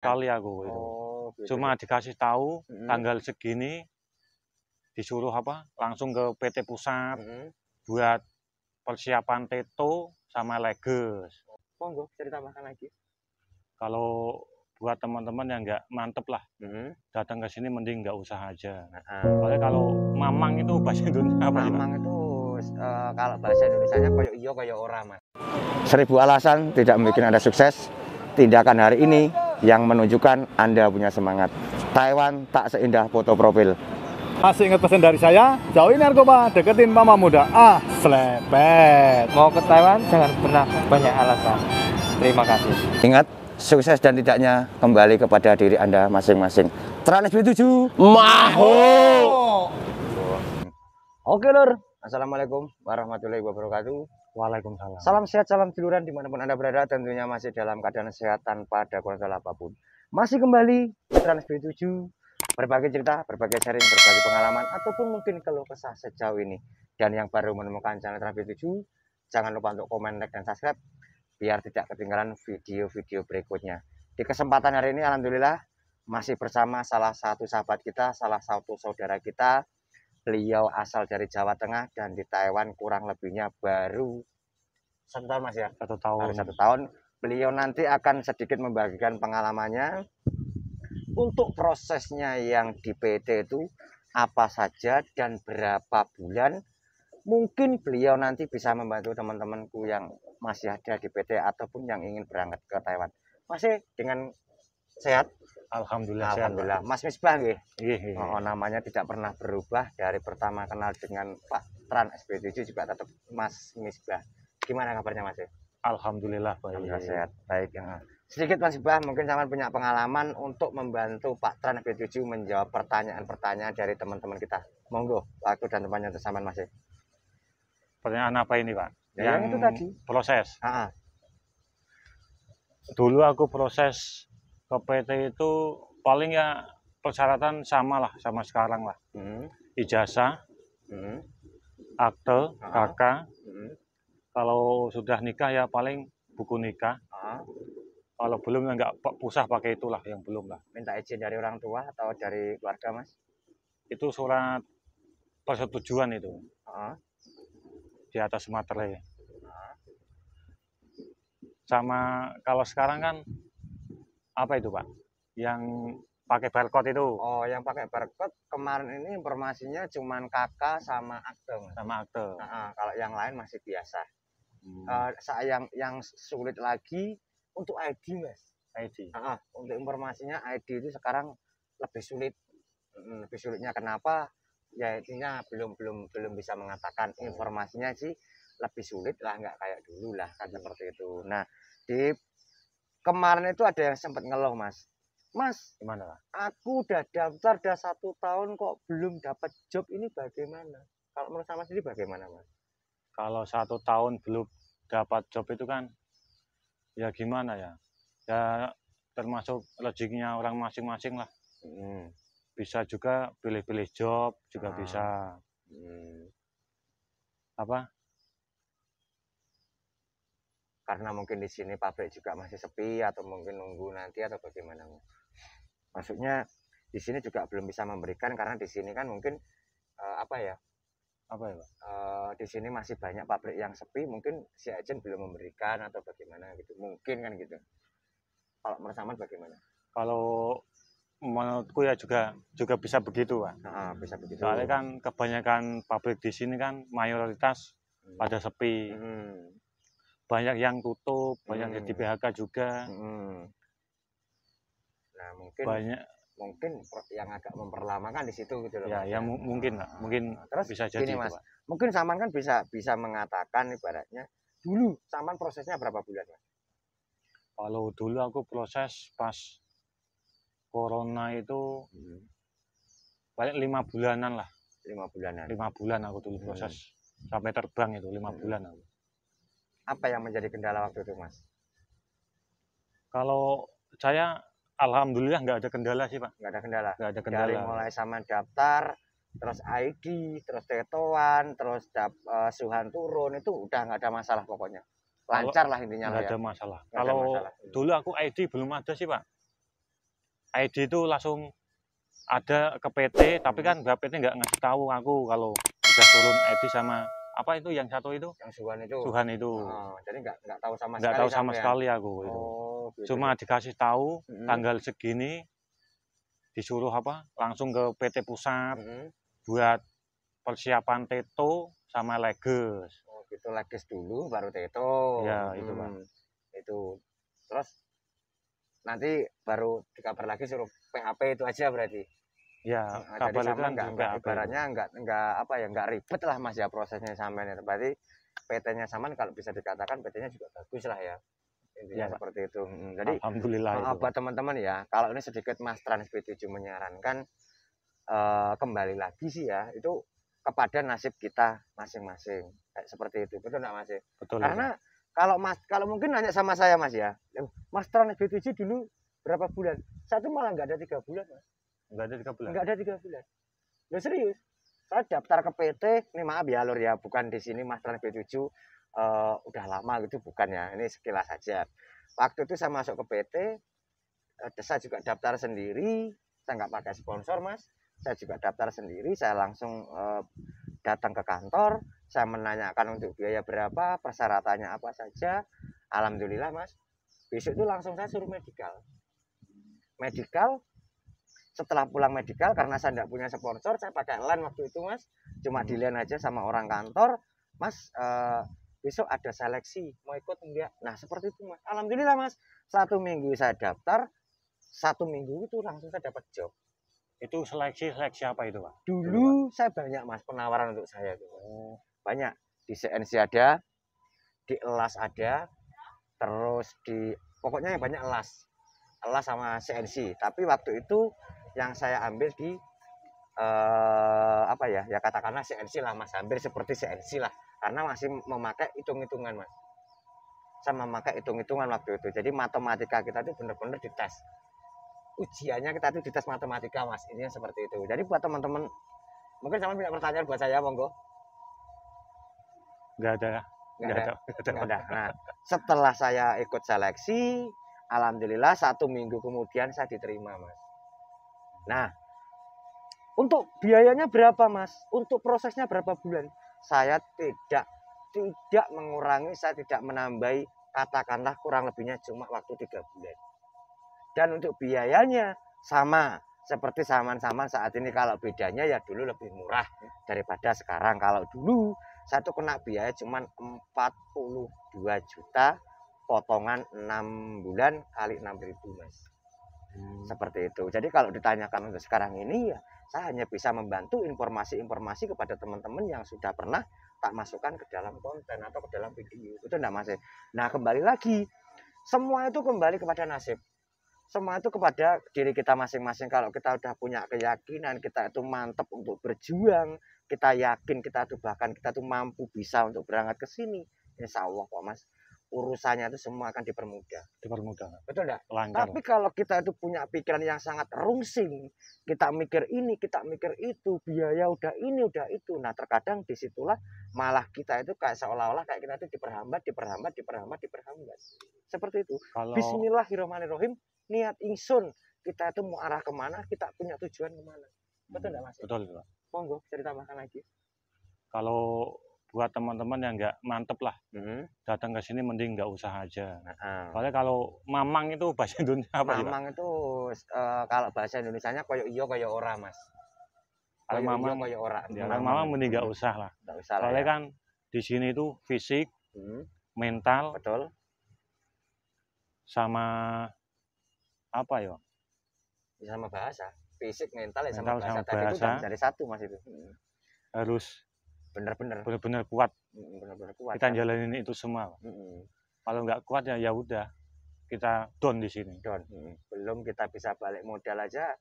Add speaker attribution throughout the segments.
Speaker 1: kali aku itu.
Speaker 2: Oh, gitu.
Speaker 1: Cuma dikasih tahu tanggal segini, disuruh langsung ke PT Pusat buat persiapan teto sama leges.
Speaker 2: Monggo cerita makan lagi.
Speaker 1: Kalau buat teman-teman yang nggak mantep lah, datang ke sini mending nggak usah aja. Soalnya kalau mamang itu bahasa Indonesia apa sih?
Speaker 2: Mamang itu kalau bahasa Indonesianya koyo iyo koyo ora, Mas. 1000 alasan tidak membuat Anda sukses. Tindakan hari ini yang menunjukkan Anda punya semangat. Taiwan tak seindah foto profil.
Speaker 3: Masih ingat pesan dari saya, jauhi narkoba, deketin mama muda. Selepet.
Speaker 4: Mau ke Taiwan jangan pernah banyak alasan. Terima kasih.
Speaker 2: Ingat, sukses dan tidaknya kembali kepada diri Anda masing-masing. Trans B7 Maho. Oke lur, assalamualaikum warahmatullahi wabarakatuh.
Speaker 1: Waalaikumsalam.
Speaker 2: Salam sehat, salam duluran dimanapun Anda berada, tentunya masih dalam keadaan sehat tanpa ada kurang apapun. Masih kembali Trans B7, berbagi cerita, berbagi sharing, berbagi pengalaman, ataupun mungkin keluh kesah sejauh ini. Dan yang baru menemukan channel Trans B7, jangan lupa untuk komen, like, dan subscribe biar tidak ketinggalan video-video berikutnya. Di kesempatan hari ini alhamdulillah masih bersama salah satu sahabat kita, salah satu saudara kita. Beliau asal dari Jawa Tengah dan di Taiwan kurang lebihnya baru 1 tahun, Mas ya?
Speaker 1: 1 tahun.
Speaker 2: Baru 1 tahun. Beliau nanti akan sedikit membagikan pengalamannya untuk prosesnya yang di PT itu apa saja dan berapa bulan. Mungkin beliau nanti bisa membantu teman-temanku yang masih ada di PT ataupun yang ingin berangkat ke Taiwan. Masih dengan sehat?
Speaker 1: Alhamdulillah.
Speaker 2: Alhamdulillah. Mas Misbah nggih.
Speaker 1: Iya.
Speaker 2: Namanya tidak pernah berubah dari pertama kenal dengan Pak Trans SB7 juga tetap Mas Misbah. Gimana kabarnya Mas?
Speaker 1: Alhamdulillah baik.
Speaker 2: Alhamdulillah sehat. Baik. Sedikit Mas Misbah, mungkin sama punya pengalaman untuk membantu Pak Trans SB7 menjawab pertanyaan-pertanyaan dari teman-teman kita. Monggo, waktu dan tempatnya bersama Mas.
Speaker 1: Pertanyaan apa ini, Pak?
Speaker 2: Yang itu tadi.
Speaker 1: Proses. Dulu aku proses ke PT itu paling ya persyaratan sama lah, sama sekarang lah. Ijazah, akte, KK. Kalau sudah nikah ya paling buku nikah. Kalau belum ya nggak usah pakai itulah, yang belum lah.
Speaker 2: Minta izin dari orang tua atau dari keluarga, Mas?
Speaker 1: Itu surat persetujuan itu. Di atas materai. Sama kalau sekarang kan apa itu Pak? Yang pakai barcode itu.
Speaker 2: Oh, yang pakai barcode kemarin ini informasinya cuman KK sama akte, Mas.
Speaker 1: Sama akte.
Speaker 2: Kalau yang lain masih biasa. Yang sulit lagi untuk ID, Mas.
Speaker 1: ID.
Speaker 2: Untuk informasinya ID itu sekarang lebih sulit. Lebih sulitnya kenapa? Ya intinya belum bisa mengatakan. Informasinya sih lebih sulit lah, nggak kayak dulu lah kan seperti itu. Nah, di kemarin itu ada yang sempat ngeluh, Mas. Mas,
Speaker 1: gimana?
Speaker 2: Aku udah daftar udah 1 tahun kok belum dapat job, ini bagaimana? Kalau menurut sama sendiri bagaimana, Mas?
Speaker 1: Kalau 1 tahun belum dapat job itu kan ya gimana ya? Ya termasuk rezekinya orang masing-masing lah. Bisa juga pilih-pilih job juga bisa.
Speaker 2: Karena mungkin di sini pabrik juga masih sepi atau mungkin nunggu nanti atau bagaimana? Maksudnya di sini juga belum bisa memberikan karena di sini kan mungkin di sini masih banyak pabrik yang sepi, mungkin si agen belum memberikan atau bagaimana gitu. Mungkin kan gitu. Kalau menurut Saman bagaimana?
Speaker 1: Kalau menurutku ya juga bisa begitu, Pak.
Speaker 2: Bisa begitu.
Speaker 1: Soalnya kan kebanyakan pabrik di sini kan mayoritas pada sepi. Banyak yang tutup, banyak yang di PHK juga.
Speaker 2: Nah, mungkin yang agak memperlamakan di situ gitu loh.
Speaker 1: Ya mungkin lah, mungkin
Speaker 2: terus
Speaker 1: bisa jadi
Speaker 2: gini,
Speaker 1: itu,
Speaker 2: Mas.
Speaker 1: Pak.
Speaker 2: Mungkin Saman kan bisa mengatakan ibaratnya dulu Saman prosesnya berapa bulan, Mas?
Speaker 1: Kalau dulu aku proses pas corona itu paling 5 bulanan lah.
Speaker 2: 5 bulanan.
Speaker 1: 5 bulan aku dulu proses sampai terbang itu 5 bulan aku.
Speaker 2: Apa yang menjadi kendala waktu itu, Mas?
Speaker 1: Kalau saya alhamdulillah nggak ada kendala sih, Pak.
Speaker 2: Nggak ada kendala.
Speaker 1: Nggak ada kendala.
Speaker 2: Dari mulai sama daftar, terus ID, terus tetoan, terus suhan turun, itu udah nggak ada masalah pokoknya. Lancar lah intinya.
Speaker 1: Nggak ada masalah. Kalau dulu aku ID belum ada sih, Pak. ID itu langsung ada ke PT, tapi kan PT nggak ngasih tahu aku kalau udah turun ID sama apa itu yang satu itu
Speaker 2: Yang Suhan itu.
Speaker 1: Tuhan itu.
Speaker 2: Oh, jadi nggak tahu sama
Speaker 1: Nggak
Speaker 2: sekali
Speaker 1: tahu sama
Speaker 2: sampean.
Speaker 1: sekali aku itu.
Speaker 2: Oh, gitu.
Speaker 1: Cuma dikasih tahu
Speaker 2: Mm-mm.
Speaker 1: tanggal segini disuruh apa langsung ke PT Pusat
Speaker 2: Mm-mm.
Speaker 1: buat persiapan teto sama leges.
Speaker 2: Oh, gitu leges dulu baru teto.
Speaker 1: Ya, itu, Pak.
Speaker 2: Itu. Terus nanti baru dikabar lagi suruh PHP itu aja berarti.
Speaker 1: Ya,
Speaker 2: Jadi
Speaker 1: kabar itu
Speaker 2: sama
Speaker 1: kan
Speaker 2: nggak
Speaker 1: di PHP.
Speaker 2: ibaratnya nggak apa ya nggak ribet lah Mas ya prosesnya sampean itu. Berarti PT-nya Saman kalau bisa dikatakan PT-nya juga bagus lah ya. Intinya
Speaker 1: Ya, Pak.
Speaker 2: seperti itu. Jadi
Speaker 1: Alhamdulillah itu.
Speaker 2: buat teman-teman ya, kalau ini sedikit Mas Trans B7 menyarankan kembali lagi sih ya, itu kepada nasib kita masing-masing. Kayak seperti itu. Betul nggak Mas?
Speaker 1: Betul.
Speaker 2: Karena kalau mungkin nanya sama saya Mas ya, Mas Trans B7 dulu berapa bulan? Saya tuh malah nggak ada 3 bulan Mas.
Speaker 1: Enggak ada 3 bulan.
Speaker 2: Nggak ada 3 bulan. Loh serius. Saya daftar ke PT, ini maaf ya Lur ya, bukan di sini Mas Trans B7 udah lama gitu bukan ya. Ini sekilas saja. Waktu itu saya masuk ke PT, saya juga daftar sendiri, saya nggak pakai sponsor Mas. Saya juga daftar sendiri, saya langsung datang ke kantor, saya menanyakan untuk biaya berapa, persyaratannya apa saja. Alhamdulillah Mas, besok itu langsung saya suruh medical. Setelah pulang medical, karena saya tidak punya sponsor, saya pakai LAN waktu itu Mas, cuma di LAN aja sama orang kantor. Mas, besok ada seleksi, mau ikut enggak? Nah seperti itu Mas. Alhamdulillah Mas, 1 minggu saya daftar, 1 minggu itu langsung saya dapat job.
Speaker 1: Itu seleksi apa itu, Pak?
Speaker 2: Dulu saya banyak Mas penawaran untuk saya itu. Banyak di CNC ada, di ELAS ada, terus di pokoknya yang banyak ELAS sama CNC. Tapi waktu itu yang saya ambil di apa ya katakanlah CNC lah Mas, hampir seperti CNC lah, karena masih memakai hitung-hitungan Mas. Saya memakai hitung-hitungan waktu itu. Jadi matematika kita itu benar-benar dites. Ujiannya kita itu dites matematika Mas. Ini seperti itu. Jadi buat teman-teman, mungkin sama punya pertanyaan buat saya, monggo.
Speaker 1: Nggak ada.
Speaker 2: Nah, setelah saya ikut seleksi, alhamdulillah 1 minggu kemudian saya diterima Mas. Nah, untuk biayanya berapa Mas? Untuk prosesnya berapa bulan? Saya tidak mengurangi, saya tidak menambahi, katakanlah kurang lebihnya cuma waktu 3 bulan. Dan untuk biayanya sama seperti Saman-Saman saat ini. Kalau bedanya ya dulu lebih murah daripada sekarang. Kalau dulu saya tuh kena biaya cuma 42 juta potongan 6 bulan kali 6.000 Mas. Seperti itu. Jadi kalau ditanyakan untuk sekarang ini ya saya hanya bisa membantu informasi-informasi kepada teman-teman yang sudah pernah tak masukkan ke dalam konten atau ke dalam video. Itu enggak Mas. Nah, kembali lagi, semua itu kembali kepada nasib. Semua itu kepada diri kita masing-masing. Kalau kita udah punya keyakinan, kita itu mantap untuk berjuang, kita yakin kita tuh bahkan kita tuh mampu bisa untuk berangkat ke sini, insya Allah kok Mas, urusannya itu semua akan dipermudah. Betul enggak?
Speaker 1: Lancar.
Speaker 2: Tapi kalau kita itu punya pikiran yang sangat rungsing, kita mikir ini, kita mikir itu, biaya udah ini, udah itu. Nah, terkadang disitulah malah kita itu kayak seolah-olah kayak kita itu diperhambat. Seperti itu.
Speaker 1: Kalau
Speaker 2: Bismillahirrahmanirrahim. Niat ingsun, kita itu mau arah kemana, kita punya tujuan kemana. Betul enggak Mas?
Speaker 1: betul, Pak.
Speaker 2: Monggo cerita makan lagi.
Speaker 1: Kalau buat teman-teman yang nggak mantep lah, datang ke sini mending nggak usah aja. Soalnya kalau mamang itu bahasa Indonesia apa sih, Pak?
Speaker 2: Mamang itu kalau bahasa Indonesianya koyo iyo koyo ora Mas.
Speaker 1: Kalau
Speaker 2: Koyo
Speaker 1: mamang,
Speaker 2: iyo koyo ora.
Speaker 1: ya, kalau mamang mending nggak usah lah.
Speaker 2: Nggak usah lah.
Speaker 1: Soalnya
Speaker 2: Ya.
Speaker 1: kan di sini itu fisik, mental,
Speaker 2: Betul.
Speaker 1: sama apa ya?
Speaker 2: Sama bahasa, fisik, mental ya
Speaker 1: Mental
Speaker 2: sama bahasa.
Speaker 1: sama
Speaker 2: Tadi itu
Speaker 1: bahasa.
Speaker 2: udah dari satu Mas itu.
Speaker 1: Harus
Speaker 2: Bener-bener
Speaker 1: benar-benar kuat.
Speaker 2: kuat.
Speaker 1: Kita jalanin itu semua. Kalau nggak kuat ya udah kita down di sini.
Speaker 2: Down. Belum kita bisa balik modal aja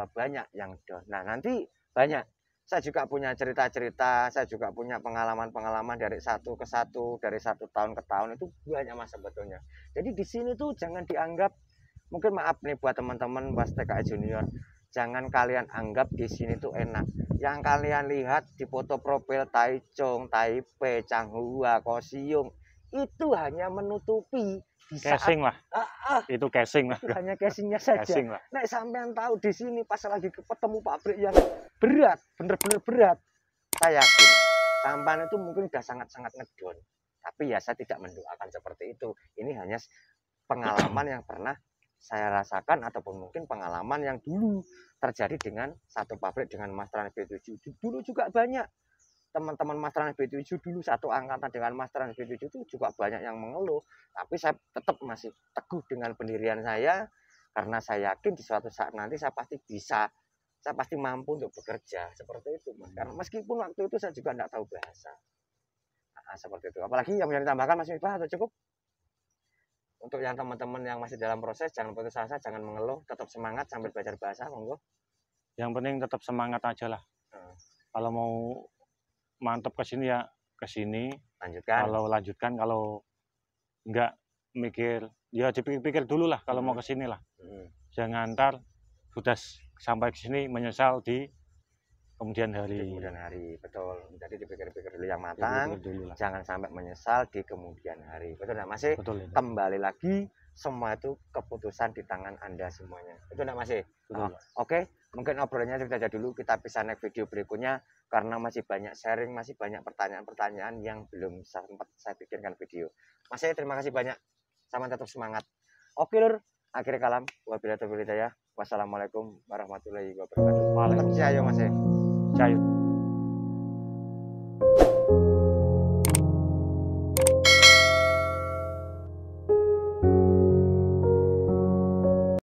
Speaker 2: banyak yang down. Nah, nanti banyak. Saya juga punya cerita-cerita, saya juga punya pengalaman-pengalaman dari satu ke satu, dari 1 tahun ke tahun itu banyak Mas sebetulnya. Jadi di sini tuh jangan dianggap, mungkin maaf nih buat teman-teman pas TKI Junior, jangan kalian anggap di sini tuh enak. Yang kalian lihat di foto profil Taichung, Taipei, Changhua, Kaohsiung, itu hanya menutupi di saat
Speaker 1: Casing lah, itu casing lah,
Speaker 2: itu hanya casingnya saja.
Speaker 1: casing lah.
Speaker 2: Nek sampean tahu di sini pas lagi ketemu pabrik yang berat, bener-bener berat, saya yakin sampean itu mungkin udah sangat-sangat ngedon. Tapi ya saya tidak mendoakan seperti itu. Ini hanya pengalaman yang pernah saya rasakan ataupun mungkin pengalaman yang dulu terjadi dengan satu pabrik dengan Mas Trans B7. Dulu juga banyak teman-teman Mas Trans B7 dulu satu angkatan dengan Mas Trans B7 itu juga banyak yang mengeluh. Tapi saya tetap masih teguh dengan pendirian saya karena saya yakin di suatu saat nanti saya pasti bisa, saya pasti mampu untuk bekerja seperti itu, Mas. Karena meskipun waktu itu saya juga tidak tahu bahasa. Nah, seperti itu. Apalagi yang mau ditambahkan Mas Misbah atau cukup? Untuk yang teman-teman yang masih dalam proses, jangan putus asa, jangan mengeluh, tetap semangat sambil belajar bahasa, monggo.
Speaker 1: Yang penting tetap semangat aja lah. Kalau mau mantap ke sini ya ke sini.
Speaker 2: Lanjutkan.
Speaker 1: Kalau lanjutkan, kalau enggak mikir, ya dipikir-pikir dulu lah kalau mau ke sini lah. Jangan ntar sudah sampai ke sini menyesal di kemudian hari.
Speaker 2: Kemudian hari, betul. Jadi dipikir-pikir dulu yang matang,
Speaker 1: Dulu lah.
Speaker 2: jangan sampai menyesal di kemudian hari. Betul enggak, Mas?
Speaker 1: Betul itu.
Speaker 2: Kembali lagi, semua itu keputusan di tangan Anda semuanya. Betul enggak, Mas?
Speaker 1: Betul.
Speaker 2: Oke, mungkin obrolannya sudah aja dulu. Kita bisa next video berikutnya karena masih banyak sharing, masih banyak pertanyaan-pertanyaan yang belum sempat saya bikinkan video. Mas, terima kasih banyak. Sama tetap semangat. Oke, Lur. Akhir kalam. Wabillahi taufiq wal hidayah. Wassalamualaikum warahmatullahi wabarakatuh. Waalaikumsalam. Mas.
Speaker 1: Cair.